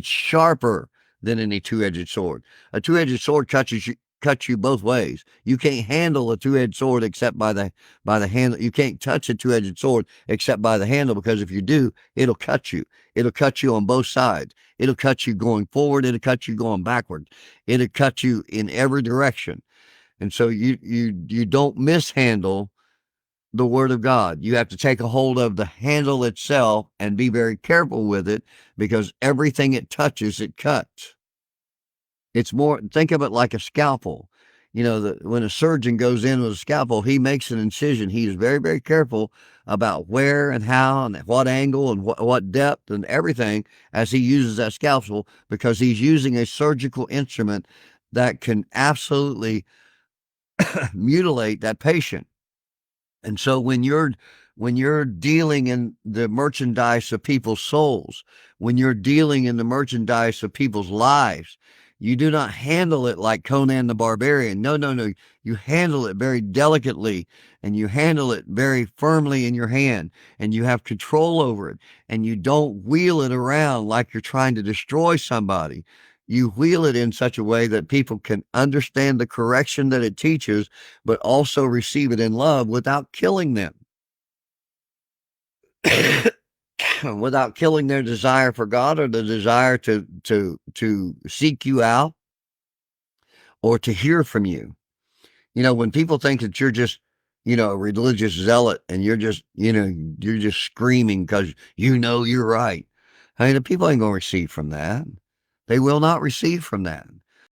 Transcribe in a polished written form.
sharper than any two-edged sword. A two-edged sword cuts you both ways. You can't handle a two-edged sword except by the handle. You can't touch a two-edged sword except by the handle, because if you do, it'll cut you. It'll cut you on both sides. It'll cut you going forward. It'll cut you going backward. It'll cut you in every direction. And so you don't mishandle the word of God. You have to take a hold of the handle itself and be very careful with it, because everything it touches, it cuts. It's more, think of it like a scalpel. When a surgeon goes in with a scalpel, he makes an incision. He is very, very careful about where and how and at what angle and what depth and everything as he uses that scalpel, because he's using a surgical instrument that can absolutely mutilate that patient. And so when you're dealing in the merchandise of people's souls, when you're dealing in the merchandise of people's lives, you do not handle it like Conan the Barbarian. No, no, no. You handle it very delicately, and you handle it very firmly in your hand, and you have control over it, and you don't wheel it around like you're trying to destroy somebody. You wheel it in such a way that people can understand the correction that it teaches, but also receive it in love without killing them. Without killing their desire for God, or the desire to seek you out, or to hear from you. When people think that you're just, a religious zealot, and you're just screaming because you're right. I mean, the people ain't going to receive from that. They will not receive from that.